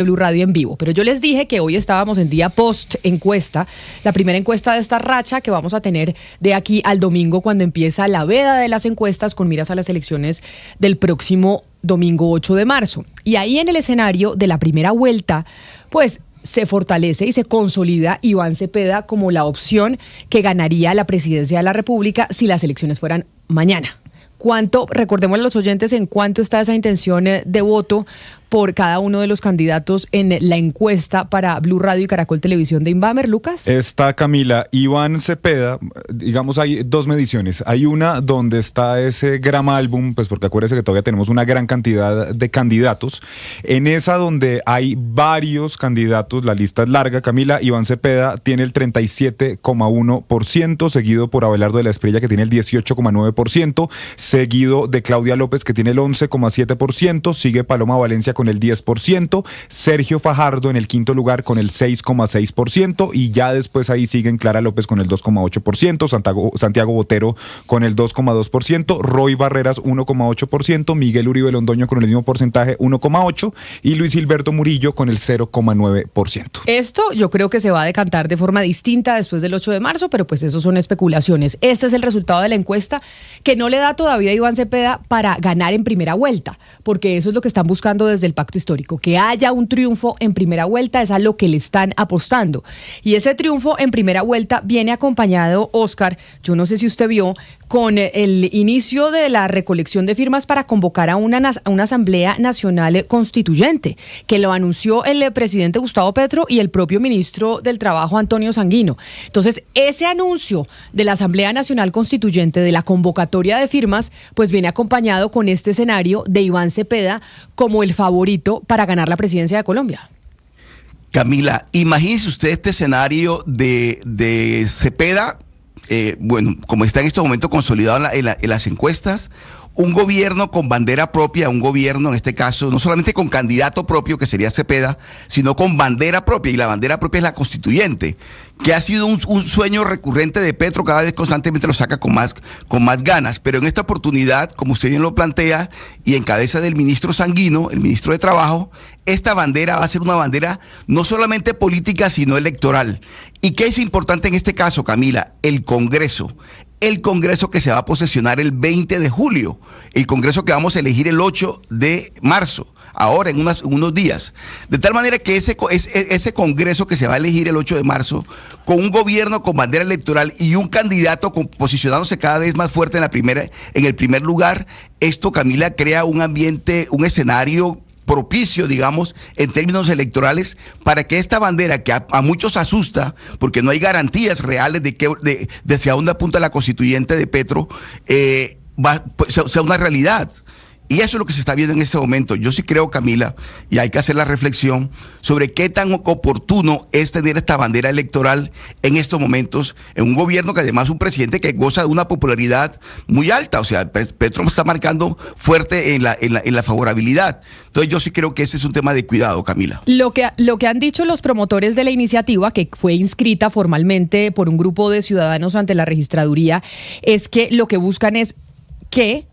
Blue Radio en vivo, pero yo les dije que hoy estábamos en día post encuesta, la primera encuesta de esta racha que vamos a tener de aquí al domingo, cuando empieza la veda de las encuestas con miras a las elecciones del próximo domingo 8 de marzo. Y ahí en el escenario de la primera vuelta, pues se fortalece y se consolida Iván Cepeda como la opción que ganaría la presidencia de la República si las elecciones fueran mañana. Recordemos a los oyentes, en cuánto está esa intención de voto por cada uno de los candidatos en la encuesta para Blue Radio y Caracol Televisión de Invamer, Lucas? Está Camila. Iván Cepeda, digamos, hay dos mediciones. Hay una donde está ese grama álbum, pues porque acuérdese que todavía tenemos una gran cantidad de candidatos. En esa donde hay varios candidatos, la lista es larga, Camila. Iván Cepeda tiene el 37,1%, seguido por Abelardo de la Espriella, que tiene el 18,9%, seguido de Claudia López, que tiene el 11,7%, sigue Paloma Valencia con el 10%, Sergio Fajardo en el quinto lugar con el 6,6%, y ya después ahí siguen Clara López con el 2,8%, Santiago Botero con el 2,2%, Roy Barreras 1,8%, Miguel Uribe Londoño con el mismo porcentaje 1,8%, y Luis Gilberto Murillo con el 0,9%. Esto yo creo que se va a decantar de forma distinta después del 8 de marzo, pero pues eso son especulaciones. Este es el resultado de la encuesta, que no le da todavía a Iván Cepeda para ganar en primera vuelta, porque eso es lo que están buscando desde el pacto histórico, que haya un triunfo en primera vuelta, es a lo que le están apostando. Y ese triunfo en primera vuelta viene acompañado, Oscar, yo no sé si usted vio, con el inicio de la recolección de firmas para convocar a una Asamblea Nacional Constituyente, que lo anunció el presidente Gustavo Petro y el propio ministro del Trabajo, Antonio Sanguino. Entonces, ese anuncio de la Asamblea Nacional Constituyente, de la convocatoria de firmas, pues viene acompañado con este escenario de Iván Cepeda como el favorito para ganar la presidencia de Colombia. Camila, imagínese usted este escenario de Cepeda, bueno, como está en este momento consolidado en las encuestas, un gobierno con bandera propia, un gobierno en este caso, no solamente con candidato propio, que sería Cepeda, sino con bandera propia, y la bandera propia es la constituyente, que ha sido un sueño recurrente de Petro, cada vez constantemente lo saca con más ganas, pero en esta oportunidad, como usted bien lo plantea, y en cabeza del ministro Sanguino, el ministro de Trabajo, esta bandera va a ser una bandera no solamente política, sino electoral. ¿Y qué es importante en este caso, Camila? El Congreso que se va a posesionar el 20 de julio, el Congreso que vamos a elegir el 8 de marzo, ahora en unos días. De tal manera que ese Congreso que se va a elegir el 8 de marzo, con un gobierno con bandera electoral y un candidato posicionándose cada vez más fuerte en el primer lugar, esto, Camila, crea un ambiente, un escenario propicio, digamos, en términos electorales, para que esta bandera, que a muchos asusta, porque no hay garantías reales de hacia dónde apunta la constituyente de Petro, sea una realidad. Y eso es lo que se está viendo en este momento. Yo sí creo, Camila, y hay que hacer la reflexión sobre qué tan oportuno es tener esta bandera electoral en estos momentos, en un gobierno que además es un presidente que goza de una popularidad muy alta. O sea, Petro está marcando fuerte en la favorabilidad. Entonces yo sí creo que ese es un tema de cuidado, Camila. Lo que han dicho los promotores de la iniciativa, que fue inscrita formalmente por un grupo de ciudadanos ante la registraduría, es que lo que buscan es que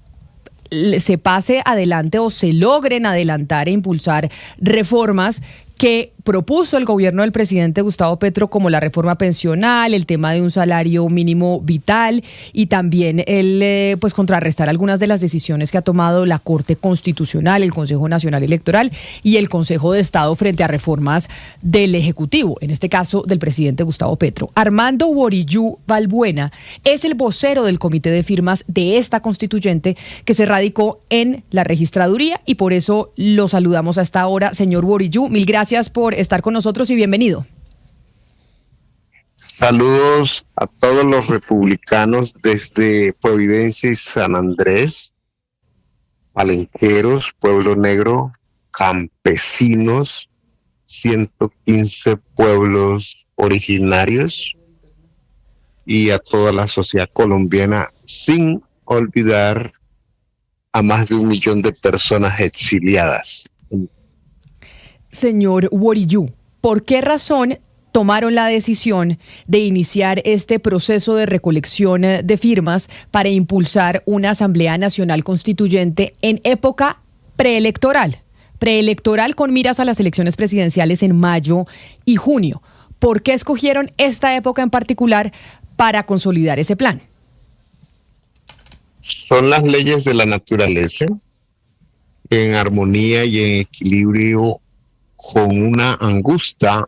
se pase adelante o se logren adelantar e impulsar reformas que propuso el gobierno del presidente Gustavo Petro, como la reforma pensional, el tema de un salario mínimo vital, y también pues contrarrestar algunas de las decisiones que ha tomado la Corte Constitucional, el Consejo Nacional Electoral y el Consejo de Estado frente a reformas del Ejecutivo, en este caso del presidente Gustavo Petro. Armando Borillú Balbuena es el vocero del comité de firmas de esta constituyente que se radicó en la registraduría, y por eso lo saludamos a esta hora. Señor Borillú, mil gracias por estar con nosotros y bienvenido. Saludos a todos los republicanos desde Providencia y San Andrés, palenqueros, Pueblo Negro, campesinos, 115 pueblos originarios, y a toda la sociedad colombiana, sin olvidar a más de 1 millón de personas exiliadas. Señor Borillú, ¿por qué razón tomaron la decisión de iniciar este proceso de recolección de firmas para impulsar una Asamblea Nacional Constituyente en época preelectoral? preelectoral con miras a las elecciones presidenciales en mayo y junio. ¿Por qué escogieron esta época en particular para consolidar ese plan? Son las leyes de la naturaleza en armonía y en equilibrio con una angustia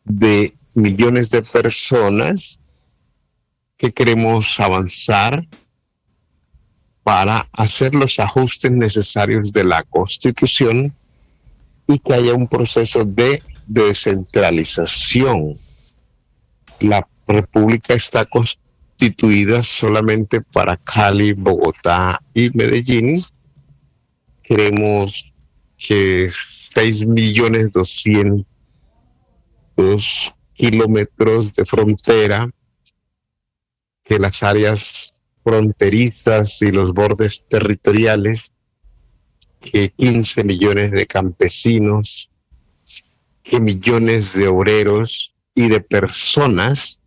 de millones de personas que queremos avanzar para hacer los ajustes necesarios de la Constitución y que haya un proceso de descentralización. La República está constituida solamente para Cali, Bogotá y Medellín. Queremos que 6.200.000 kilómetros de frontera, que las áreas fronterizas y los bordes territoriales, que 15 millones de campesinos, que millones de obreros y de personas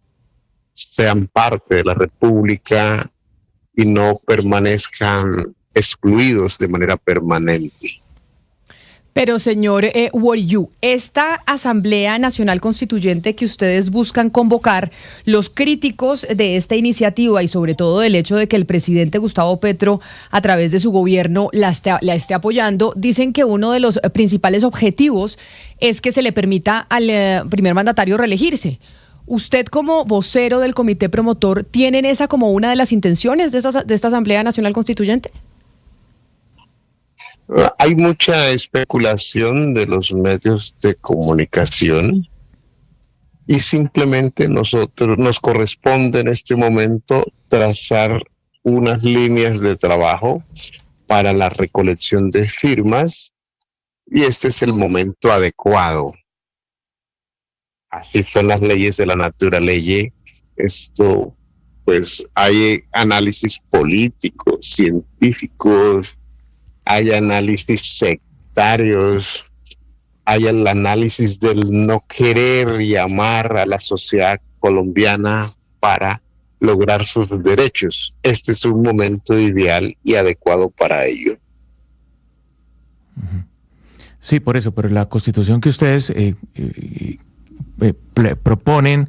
sean parte de la República y no permanezcan excluidos de manera permanente. Pero señor Woryú, esta Asamblea Nacional Constituyente que ustedes buscan convocar, los críticos de esta iniciativa y sobre todo del hecho de que el presidente Gustavo Petro a través de su gobierno la esté apoyando, dicen que uno de los principales objetivos es que se le permita al primer mandatario reelegirse. ¿Usted como vocero del comité promotor tienen esa como una de las intenciones de esta Asamblea Nacional Constituyente? Hay mucha especulación de los medios de comunicación y simplemente nos corresponde en este momento trazar unas líneas de trabajo para la recolección de firmas y este es el momento adecuado. Así son las leyes de la naturaleza. Esto, pues, hay análisis políticos, científicos, hay análisis sectarios, hay el análisis del no querer llamar a la sociedad colombiana para lograr sus derechos. Este es un momento ideal y adecuado para ello. Sí, por eso, pero la constitución que ustedes proponen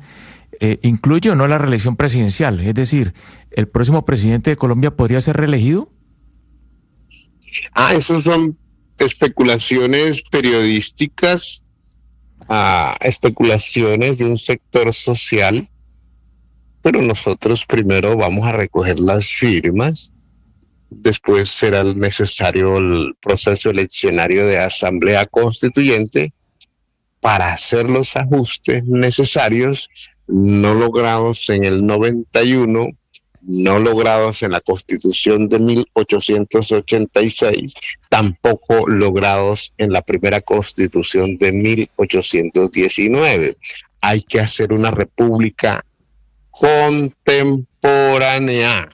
incluye o no la reelección presidencial, es decir, ¿el próximo presidente de Colombia podría ser reelegido? Esas son especulaciones periodísticas, especulaciones de un sector social, pero nosotros primero vamos a recoger las firmas, después será necesario el proceso eleccionario de Asamblea Constituyente para hacer los ajustes necesarios, no logrados en el 91, no logrados en la Constitución de 1886, tampoco logrados en la primera Constitución de 1819. Hay que hacer una república contemporánea,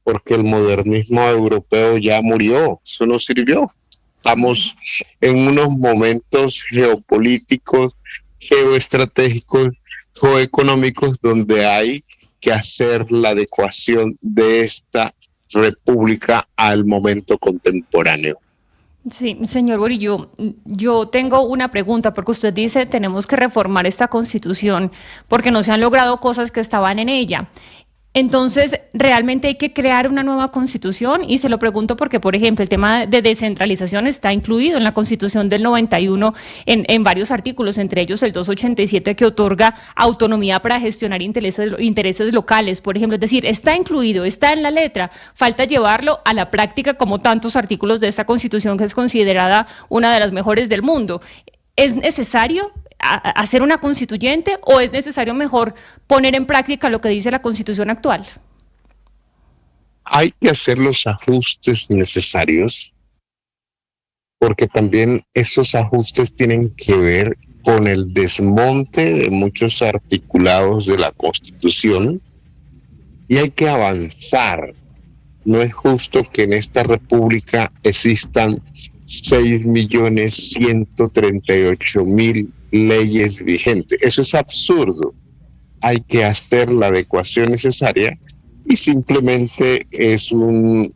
porque el modernismo europeo ya murió, eso no sirvió. Estamos en unos momentos geopolíticos, geoestratégicos, geoeconómicos, donde hay que hacer la adecuación de esta república al momento contemporáneo. Sí, señor Woryú, yo tengo una pregunta, porque usted dice tenemos que reformar esta Constitución porque no se han logrado cosas que estaban en ella. Entonces, ¿realmente hay que crear una nueva Constitución? Y se lo pregunto porque, por ejemplo, el tema de descentralización está incluido en la Constitución del 91 en varios artículos, entre ellos el 287 que otorga autonomía para gestionar intereses locales, por ejemplo. Es decir, está incluido, está en la letra, falta llevarlo a la práctica como tantos artículos de esta Constitución que es considerada una de las mejores del mundo. ¿Es necesario hacer una constituyente o es necesario mejor poner en práctica lo que dice la Constitución actual? Hay que hacer los ajustes necesarios porque también esos ajustes tienen que ver con el desmonte de muchos articulados de la Constitución y hay que avanzar. No es justo que en esta república existan 6.138.000 leyes vigentes. Eso es absurdo. Hay que hacer la adecuación necesaria y simplemente es un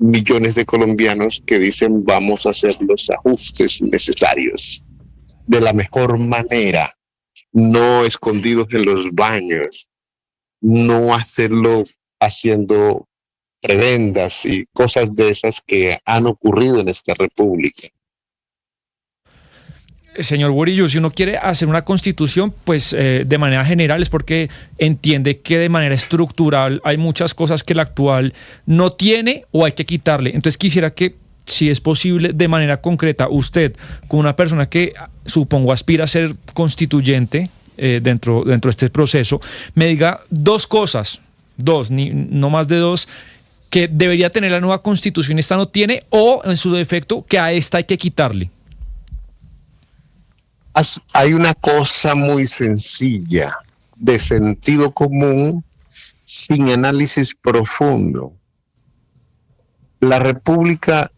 millones de colombianos que dicen vamos a hacer los ajustes necesarios de la mejor manera, no escondidos en los baños, no hacerlo haciendo prebendas y cosas de esas que han ocurrido en esta república. Señor Murillo, si uno quiere hacer una constitución, pues de manera general es porque entiende que de manera estructural hay muchas cosas que la actual no tiene o hay que quitarle. Entonces quisiera que, si es posible, de manera concreta, usted, como una persona que supongo aspira a ser constituyente dentro de este proceso, me diga dos cosas, no más de dos, que debería tener la nueva constitución, esta no tiene, o en su defecto, que a esta hay que quitarle. Hay una cosa muy sencilla, de sentido común, sin análisis profundo. La República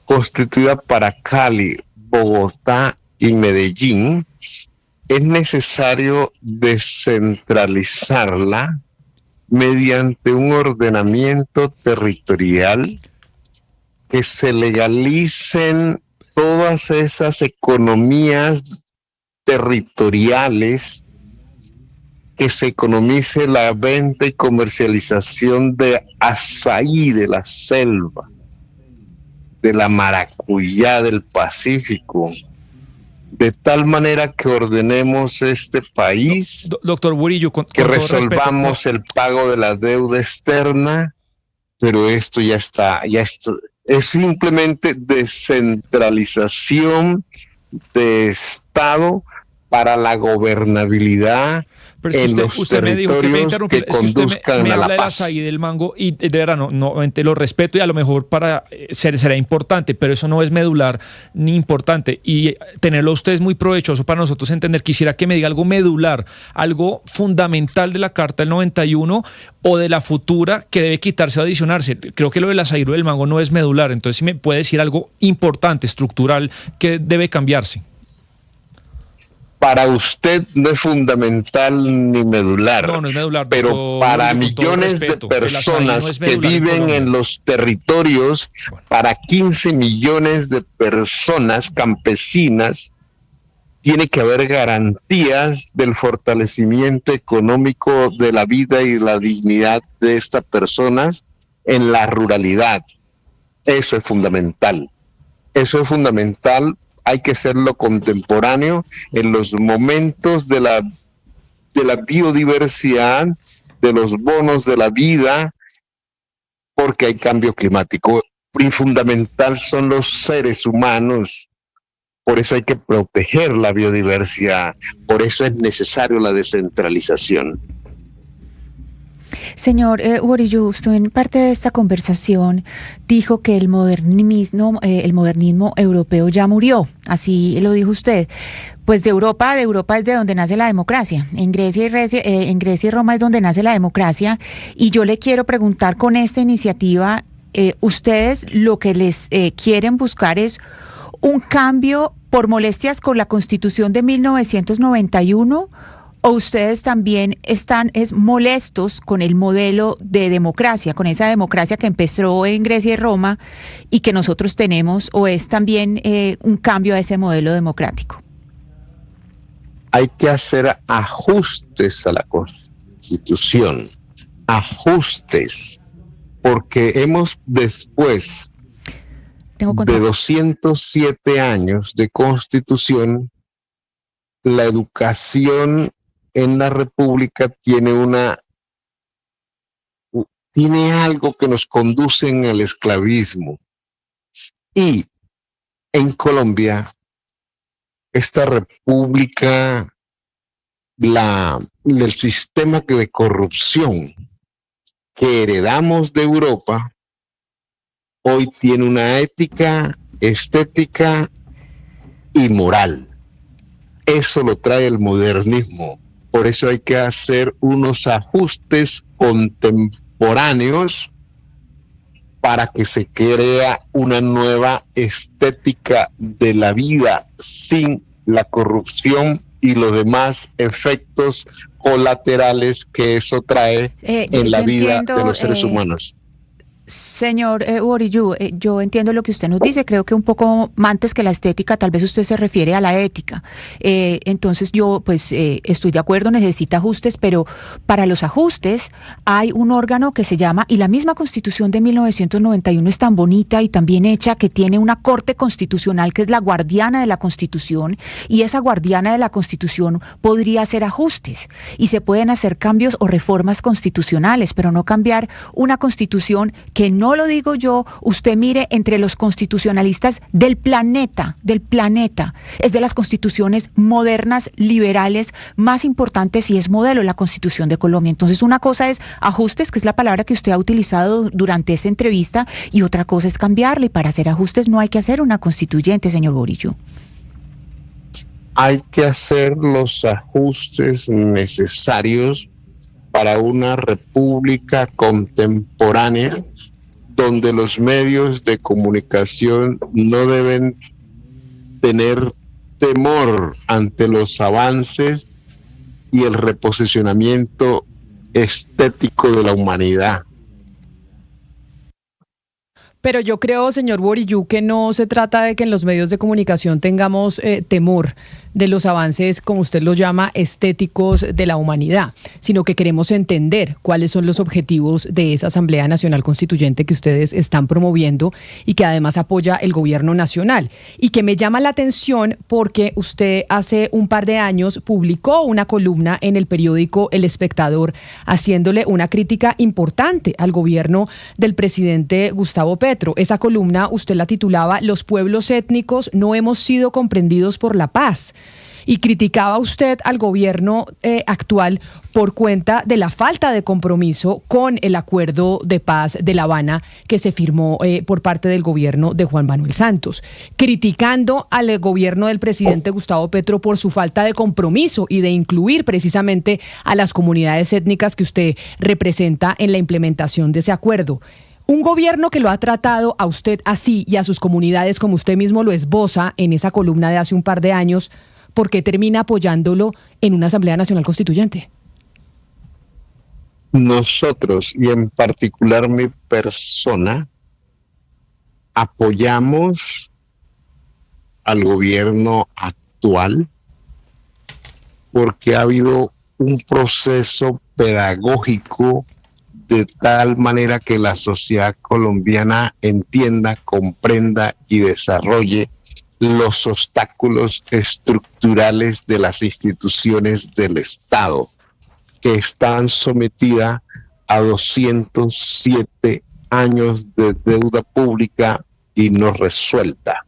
constituida para Cali, Bogotá y Medellín, es necesario descentralizarla mediante un ordenamiento territorial, que se legalicen todas esas economías territoriales, que se economice la venta y comercialización de azaí de la selva, de la maracuyá del Pacífico, de tal manera que ordenemos este país, doctor Murillo, que resolvamos el pago de la deuda externa, pero esto ya está, es simplemente descentralización de Estado para la gobernabilidad en los territorios que conduzcan a la paz. Y del mango, y de verdad no lo respeto, y a lo mejor será importante, pero eso no es medular ni importante, y tenerlo usted es muy provechoso para nosotros entender. Quisiera que me diga algo medular, algo fundamental de la Carta del 91 o de la futura que debe quitarse o adicionarse. Creo que lo del azaí del mango no es medular, entonces si me puede decir algo importante, estructural, que debe cambiarse. Para usted no es fundamental ni medular, no es medular, pero para millones de personas que viven en los territorios, para 15 millones de personas campesinas, tiene que haber garantías del fortalecimiento económico de la vida y la dignidad de estas personas en la ruralidad. Eso es fundamental. Hay que hacerlo contemporáneo en los momentos de la biodiversidad, de los bonos de la vida, porque hay cambio climático. Y fundamental son los seres humanos. Por eso hay que proteger la biodiversidad. Por eso es necesario la descentralización. Señor Murillo, usted en parte de esta conversación dijo que el modernismo europeo ya murió, así lo dijo usted. Pues de Europa es de donde nace la democracia. En Grecia y Roma es donde nace la democracia. Y yo le quiero preguntar, con esta iniciativa, ustedes lo que les quieren buscar es un cambio por molestias con la Constitución de 1991, ¿o ustedes también están molestos con el modelo de democracia, con esa democracia que empezó en Grecia y Roma y que nosotros tenemos, o es también un cambio a ese modelo democrático? Hay que hacer ajustes a la Constitución, porque después de 207 años de Constitución, la educación en la República tiene algo que nos conduce al esclavismo. Y en Colombia, esta República, el sistema de corrupción que heredamos de Europa, hoy tiene una ética, estética y moral. Eso lo trae el modernismo. Por eso hay que hacer unos ajustes contemporáneos para que se crea una nueva estética de la vida sin la corrupción y los demás efectos colaterales que eso trae en la vida de los seres humanos. Señor Borillo, yo entiendo lo que usted nos dice, creo que un poco antes que la estética, tal vez usted se refiere a la ética. Entonces yo pues estoy de acuerdo, necesita ajustes, pero para los ajustes hay un órgano que se llama, y la misma Constitución de 1991 es tan bonita y tan bien hecha, que tiene una Corte Constitucional que es la guardiana de la Constitución, y esa guardiana de la Constitución podría hacer ajustes, y se pueden hacer cambios o reformas constitucionales, pero no cambiar una Constitución que no lo digo yo, usted mire entre los constitucionalistas del planeta, es de las constituciones modernas, liberales, más importantes, y es modelo la Constitución de Colombia. Entonces una cosa es ajustes, que es la palabra que usted ha utilizado durante esta entrevista, y otra cosa es cambiarla, y para hacer ajustes no hay que hacer una constituyente, señor Borillo. Hay que hacer los ajustes necesarios para una república contemporánea donde los medios de comunicación no deben tener temor ante los avances y el reposicionamiento estético de la humanidad. Pero yo creo, señor Borillo, que no se trata de que en los medios de comunicación tengamos temor de los avances, como usted los llama, estéticos de la humanidad, sino que queremos entender cuáles son los objetivos de esa Asamblea Nacional Constituyente que ustedes están promoviendo y que además apoya el gobierno nacional. Y que me llama la atención porque usted hace un par de años publicó una columna en el periódico El Espectador haciéndole una crítica importante al gobierno del presidente Gustavo Petro. Esa columna usted la titulaba "Los pueblos étnicos no hemos sido comprendidos por la paz". Y criticaba usted al gobierno actual por cuenta de la falta de compromiso con el acuerdo de paz de La Habana que se firmó por parte del gobierno de Juan Manuel Santos, criticando al gobierno del presidente Gustavo Petro por su falta de compromiso y de incluir precisamente a las comunidades étnicas que usted representa en la implementación de ese acuerdo. Un gobierno que lo ha tratado a usted así y a sus comunidades como usted mismo lo esboza en esa columna de hace un par de años, ¿por qué termina apoyándolo en una Asamblea Nacional Constituyente? Nosotros, y en particular mi persona, apoyamos al gobierno actual porque ha habido un proceso pedagógico de tal manera que la sociedad colombiana entienda, comprenda y desarrolle los obstáculos estructurales de las instituciones del Estado, que están sometidas a 207 años de deuda pública y no resuelta.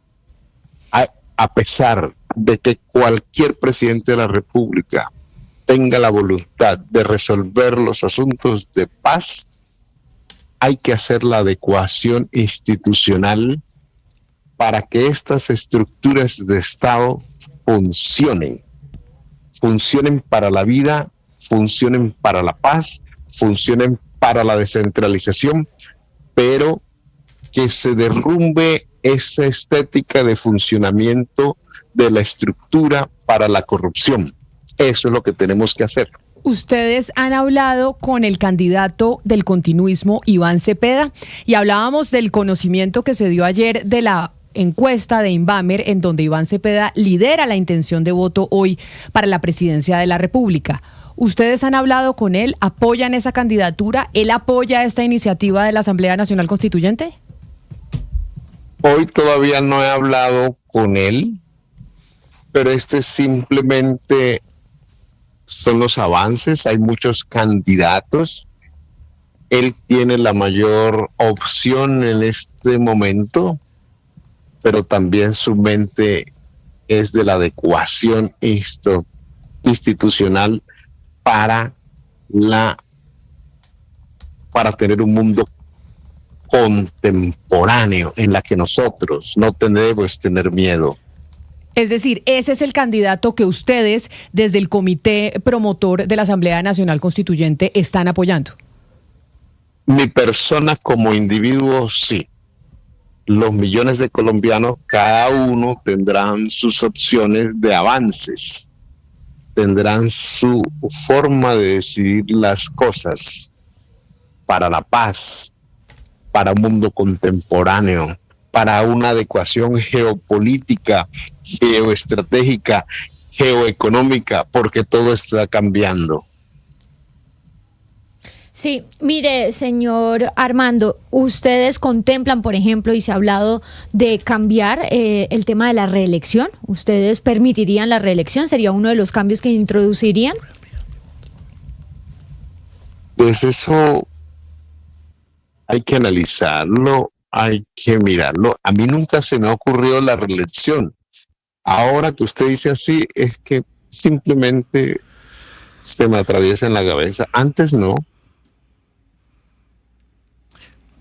A pesar de que cualquier presidente de la República tenga la voluntad de resolver los asuntos de paz, hay que hacer la adecuación institucional para que estas estructuras de Estado funcionen para la vida, funcionen para la paz, funcionen para la descentralización, pero que se derrumbe esa estética de funcionamiento de la estructura para la corrupción. Eso es lo que tenemos que hacer. Ustedes han hablado con el candidato del continuismo, Iván Cepeda, y hablábamos del conocimiento que se dio ayer de la encuesta de Inbamer, en donde Iván Cepeda lidera la intención de voto hoy para la presidencia de la República. ¿Ustedes han hablado con él? ¿Apoyan esa candidatura? ¿Él apoya esta iniciativa de la Asamblea Nacional Constituyente? Hoy todavía no he hablado con él, pero simplemente son los avances. Hay muchos candidatos. Él tiene la mayor opción en este momento, pero también su mente es de la adecuación institucional para tener un mundo contemporáneo en la que nosotros no debemos tener miedo. Es decir, ese es el candidato que ustedes, desde el comité promotor de la Asamblea Nacional Constituyente, están apoyando. Mi persona como individuo, sí. Los millones de colombianos, cada uno tendrán sus opciones de avances, tendrán su forma de decidir las cosas para la paz, para un mundo contemporáneo, para una adecuación geopolítica, geoestratégica, geoeconómica, porque todo está cambiando. Sí, mire, señor Armando, ustedes contemplan, por ejemplo, y se ha hablado de cambiar el tema de la reelección. ¿Ustedes permitirían la reelección? ¿Sería uno de los cambios que introducirían? Pues eso hay que analizarlo, hay que mirarlo. A mí nunca se me ha ocurrido la reelección. Ahora que usted dice así, es que simplemente se me atraviesa en la cabeza. Antes no.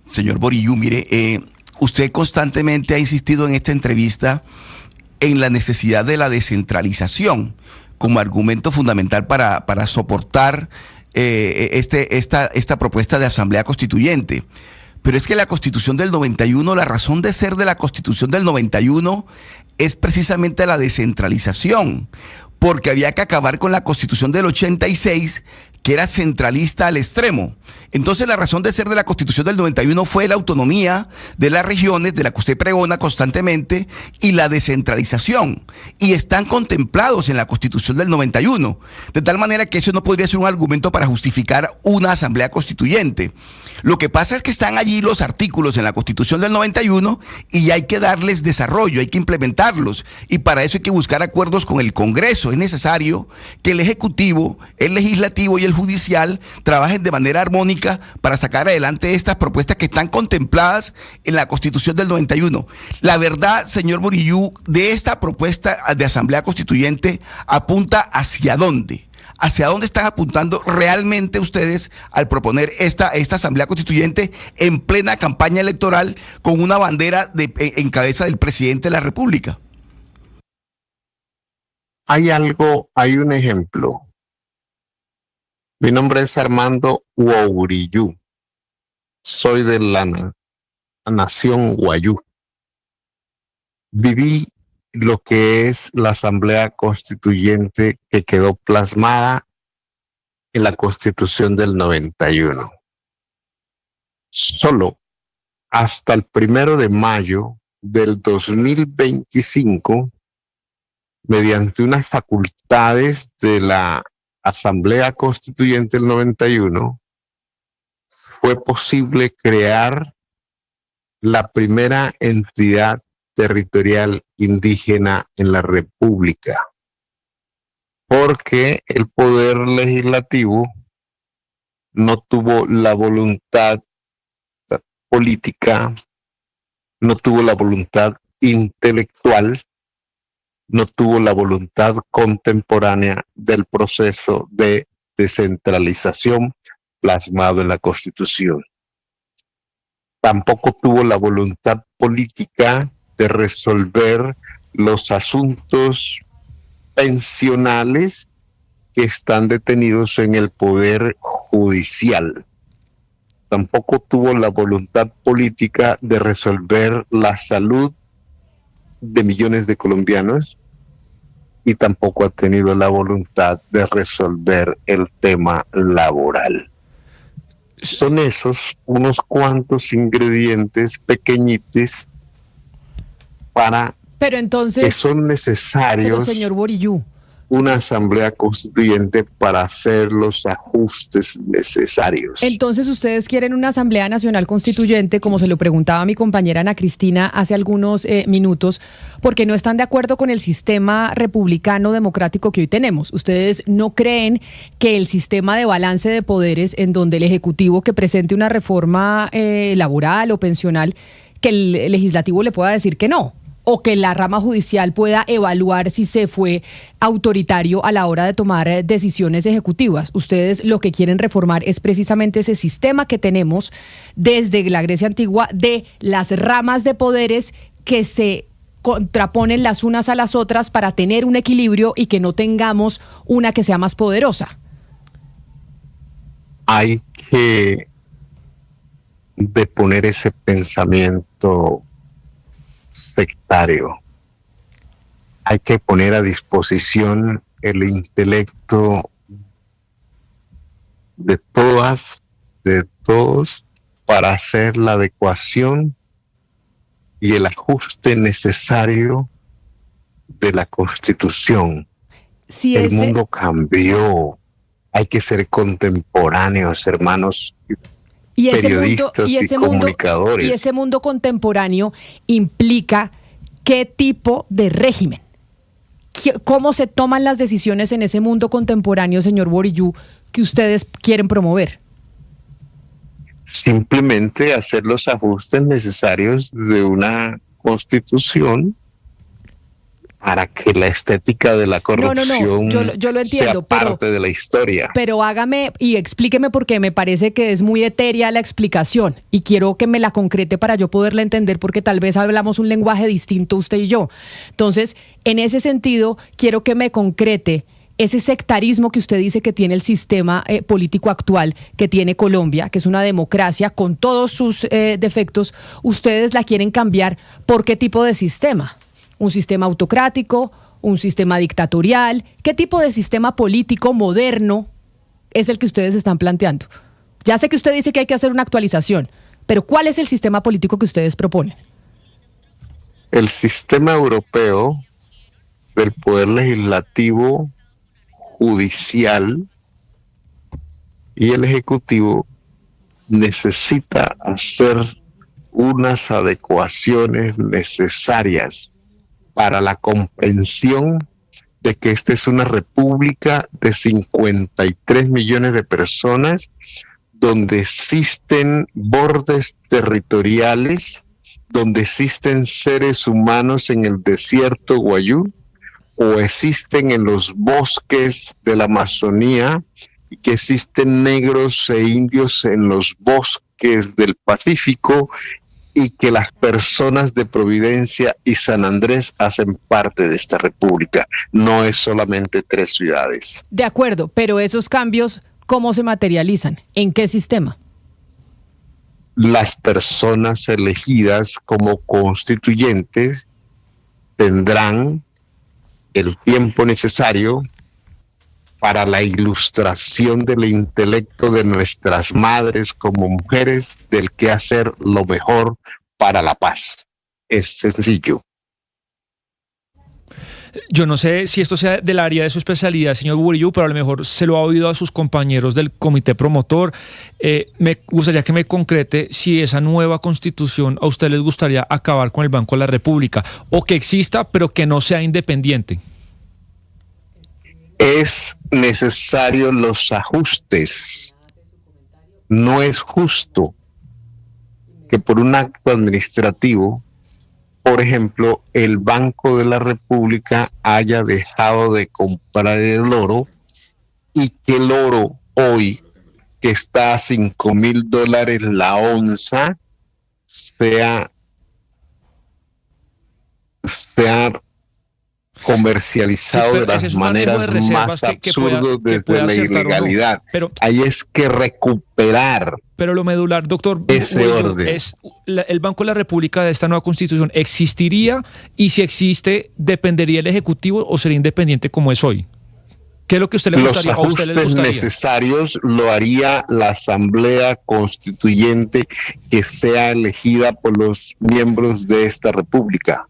Señor Borillú, mire, usted constantemente ha insistido en esta entrevista en la necesidad de la descentralización como argumento fundamental para soportar esta propuesta de asamblea constituyente. Pero es que la Constitución del 91, la razón de ser de la Constitución del 91 es precisamente la descentralización, porque había que acabar con la Constitución del 86, que era centralista al extremo. Entonces la razón de ser de la Constitución del 91 fue la autonomía de las regiones, de la que usted pregona constantemente, y la descentralización. Y están contemplados en la Constitución del 91. De tal manera que eso no podría ser un argumento para justificar una asamblea constituyente. Lo que pasa es que están allí los artículos en la Constitución del 91 y hay que darles desarrollo, hay que implementarlos. Y para eso hay que buscar acuerdos con el Congreso. Es necesario que el Ejecutivo, el Legislativo y el Judicial trabajen de manera armónica para sacar adelante estas propuestas que están contempladas en la Constitución del 91. La verdad, señor Borillú, de esta propuesta de Asamblea Constituyente apunta hacia dónde. ¿Hacia dónde están apuntando realmente ustedes al proponer esta Asamblea Constituyente en plena campaña electoral con una bandera en cabeza del presidente de la República? Hay un ejemplo. Mi nombre es Armando Uauriyú. Soy de la nación Wayuu. Viví lo que es la Asamblea Constituyente que quedó plasmada en la Constitución del 91. Solo hasta el 1 de mayo del 2025, mediante unas facultades de la Asamblea Constituyente del 91, fue posible crear la primera entidad territorial indígena en la República, porque el poder legislativo no tuvo la voluntad política, no tuvo la voluntad intelectual, no tuvo la voluntad contemporánea del proceso de descentralización plasmado en la Constitución. Tampoco tuvo la voluntad política de resolver los asuntos pensionales que están detenidos en el Poder Judicial. Tampoco tuvo la voluntad política de resolver la salud de millones de colombianos y tampoco ha tenido la voluntad de resolver el tema laboral. Son esos unos cuantos ingredientes pequeñitos pero entonces, que son necesarios, pero señor Borillú, una asamblea constituyente para hacer los ajustes necesarios. Entonces ustedes quieren una asamblea nacional constituyente, como se lo preguntaba mi compañera Ana Cristina hace algunos minutos, porque no están de acuerdo con el sistema republicano democrático que hoy tenemos. Ustedes no creen que el sistema de balance de poderes, en donde el Ejecutivo que presente una reforma laboral o pensional, que el Legislativo le pueda decir que no, o que la rama judicial pueda evaluar si se fue autoritario a la hora de tomar decisiones ejecutivas. Ustedes lo que quieren reformar es precisamente ese sistema que tenemos desde la Grecia antigua de las ramas de poderes que se contraponen las unas a las otras para tener un equilibrio y que no tengamos una que sea más poderosa. Hay que deponer ese pensamiento sectario. Hay que poner a disposición el intelecto de todas, de todos, para hacer la adecuación y el ajuste necesario de la Constitución. Si El mundo cambió. Hay que ser contemporáneos, hermanos, y periodistas y comunicadores. Y ese mundo contemporáneo implica qué tipo de régimen. ¿Cómo se toman las decisiones en ese mundo contemporáneo, señor Borillú, que ustedes quieren promover? Simplemente hacer los ajustes necesarios de una Constitución para que la estética de la corrupción yo lo entiendo, sea parte de la historia. Pero hágame y explíqueme, porque me parece que es muy etérea la explicación y quiero que me la concrete para yo poderla entender, porque tal vez hablamos un lenguaje distinto usted y yo. Entonces, en ese sentido, quiero que me concrete ese sectarismo que usted dice que tiene el sistema político actual, que tiene Colombia, que es una democracia con todos sus defectos. ¿Ustedes la quieren cambiar por qué tipo de sistema? ¿Un sistema autocrático? ¿Un sistema dictatorial? ¿Qué tipo de sistema político moderno es el que ustedes están planteando? Ya sé que usted dice que hay que hacer una actualización, pero ¿cuál es el sistema político que ustedes proponen? El sistema europeo del poder legislativo, judicial y el ejecutivo necesita hacer unas adecuaciones necesarias para la comprensión de que esta es una república de 53 millones de personas, donde existen bordes territoriales, donde existen seres humanos en el desierto Guayú, o existen en los bosques de la Amazonía, y que existen negros e indios en los bosques del Pacífico, y que las personas de Providencia y San Andrés hacen parte de esta república. No es solamente 3 ciudades. De acuerdo, pero esos cambios, ¿cómo se materializan? ¿En qué sistema? Las personas elegidas como constituyentes tendrán el tiempo necesario para la ilustración del intelecto de nuestras madres como mujeres, del que hacer lo mejor para la paz. Es sencillo. Yo no sé si esto sea del área de su especialidad, señor Borillú, pero a lo mejor se lo ha oído a sus compañeros del comité promotor. Me gustaría que me concrete si esa nueva constitución a usted les gustaría acabar con el Banco de la República, o que exista pero que no sea independiente. Es necesario los ajustes. No es justo que por un acto administrativo, por ejemplo, el Banco de la República haya dejado de comprar el oro, y que el oro hoy, que está a $5,000 la onza, sea comercializado de las maneras más absurdas desde la ilegalidad. No. Pero ahí es que recuperar. Pero lo medular, doctor, ese orden. Es el Banco de la República de esta nueva constitución existiría, y si existe, ¿dependería del Ejecutivo o sería independiente como es hoy? ¿Qué es lo que usted le gustaría? Los ajustes necesarios lo haría la Asamblea Constituyente, que sea elegida por los miembros de esta República.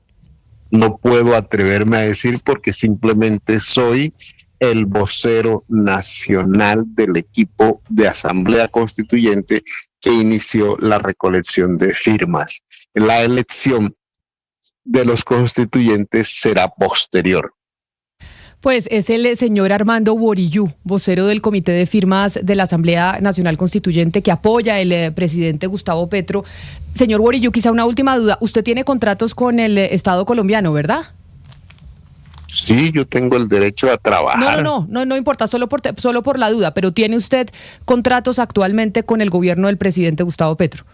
No puedo atreverme a decir, porque simplemente soy el vocero nacional del equipo de Asamblea Constituyente que inició la recolección de firmas. La elección de los constituyentes será posterior. Pues es el señor Armando Borillú, vocero del Comité de Firmas de la Asamblea Nacional Constituyente, que apoya el presidente Gustavo Petro. Señor Borillú, quizá una última duda. Usted tiene contratos con el Estado colombiano, ¿verdad? Sí, yo tengo el derecho a trabajar. No importa, solo por la duda, pero ¿tiene usted contratos actualmente con el gobierno del presidente Gustavo Petro?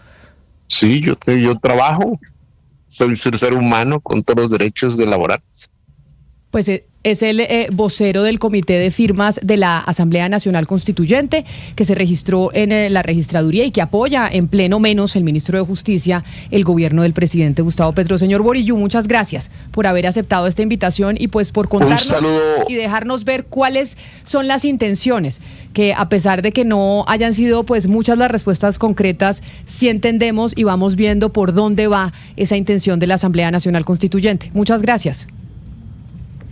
Sí, yo trabajo. Soy un ser humano con todos los derechos de laborar. Pues es el vocero del Comité de Firmas de la Asamblea Nacional Constituyente, que se registró en la registraduría y que apoya en pleno, menos el ministro de Justicia, el gobierno del presidente Gustavo Petro. Señor Borillú, muchas gracias por haber aceptado esta invitación y pues por contarnos y dejarnos ver cuáles son las intenciones, que a pesar de que no hayan sido pues muchas las respuestas concretas, sí entendemos y vamos viendo por dónde va esa intención de la Asamblea Nacional Constituyente. Muchas gracias.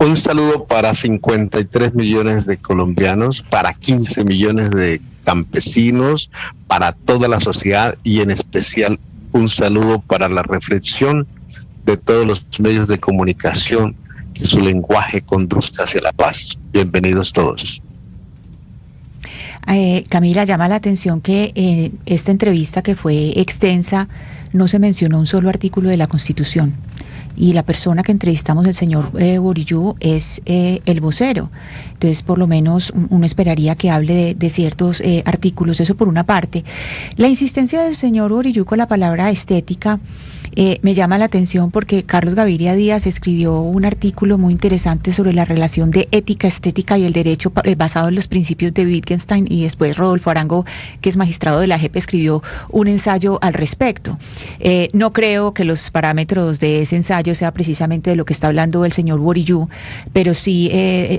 Un saludo para 53 millones de colombianos, para 15 millones de campesinos, para toda la sociedad y en especial un saludo para la reflexión de todos los medios de comunicación, que su lenguaje conduzca hacia la paz. Bienvenidos todos. Camila, llama la atención que esta entrevista, que fue extensa, no se mencionó un solo artículo de la Constitución. Y la persona que entrevistamos, el señor Borillú, es el vocero. Entonces, por lo menos, uno esperaría que hable de ciertos artículos. Eso por una parte. La insistencia del señor Borillú con la palabra estética me llama la atención, porque Carlos Gaviria Díaz escribió un artículo muy interesante sobre la relación de ética, estética y el derecho basado en los principios de Wittgenstein, y después Rodolfo Arango, que es magistrado de la JEP, escribió un ensayo al respecto. No creo que los parámetros de ese ensayo sea precisamente de lo que está hablando el señor Borillú, pero sí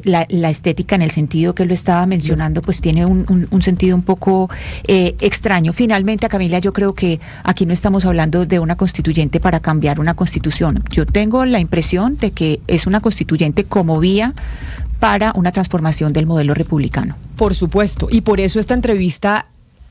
la estética, en el sentido que él lo estaba mencionando, pues tiene un sentido un poco extraño. Finalmente, Camila, yo creo que aquí no estamos hablando de una constituyente para cambiar una constitución. Yo tengo la impresión de que es una constituyente como vía para una transformación del modelo republicano. Por supuesto, y por eso esta entrevista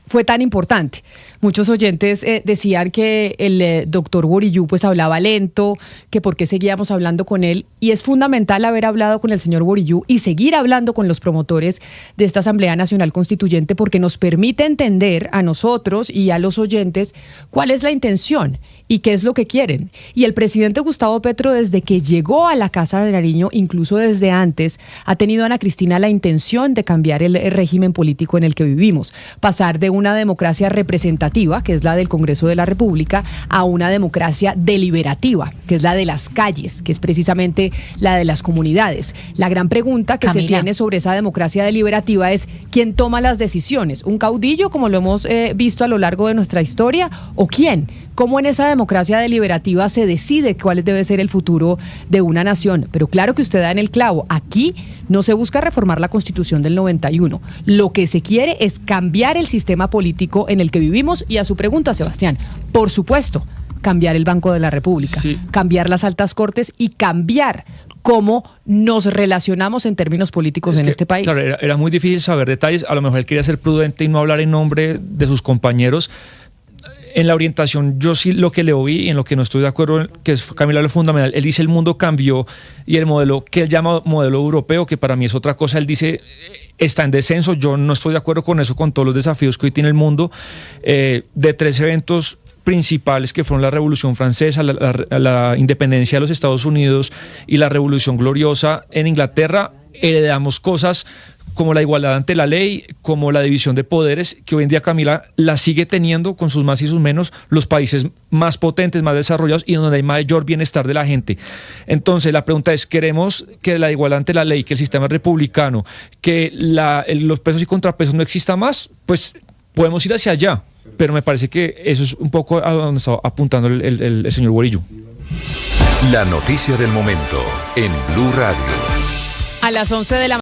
fue tan importante. Muchos oyentes decían que el doctor Borillú pues hablaba lento, que por qué seguíamos hablando con él, y es fundamental haber hablado con el señor Borillú y seguir hablando con los promotores de esta Asamblea Nacional Constituyente, porque nos permite entender a nosotros y a los oyentes cuál es la intención y qué es lo que quieren. Y el presidente Gustavo Petro, desde que llegó a la Casa de Nariño, incluso desde antes, ha tenido, Ana Cristina, la intención de cambiar el régimen político en el que vivimos, pasar de una democracia representativa, que es la del Congreso de la República, a una democracia deliberativa, que es la de las calles, que es precisamente la de las comunidades. La gran pregunta que se tiene sobre esa democracia deliberativa es: ¿quién toma las decisiones? ¿Un caudillo, como lo hemos visto a lo largo de nuestra historia? ¿O quién? ¿Cómo en esa democracia deliberativa se decide cuál debe ser el futuro de una nación? Pero claro que usted da en el clavo. Aquí no se busca reformar la Constitución del 91. Lo que se quiere es cambiar el sistema político en el que vivimos. Y a su pregunta, Sebastián, por supuesto, cambiar el Banco de la República, cambiar las altas cortes y cambiar cómo nos relacionamos en términos políticos en este país. Claro, era muy difícil saber detalles. A lo mejor él quería ser prudente y no hablar en nombre de sus compañeros. En la orientación, yo sí lo que le oí y en lo que no estoy de acuerdo, que es Camila lo fundamental, él dice el mundo cambió y el modelo que él llama modelo europeo, que para mí es otra cosa, él dice está en descenso. Yo no estoy de acuerdo con eso, con todos los desafíos que hoy tiene el mundo. De 3 eventos principales, que fueron la Revolución Francesa, la independencia de los Estados Unidos y la Revolución Gloriosa en Inglaterra, heredamos cosas como la igualdad ante la ley, como la división de poderes, que hoy en día Camila la sigue teniendo, con sus más y sus menos, los países más potentes, más desarrollados y donde hay mayor bienestar de la gente. Entonces la pregunta es: ¿queremos que la igualdad ante la ley, que el sistema republicano, que los pesos y contrapesos no exista más? Pues podemos ir hacia allá, pero me parece que eso es un poco a donde está apuntando el señor Borillú. La noticia del momento en Blue Radio. A las 11 de la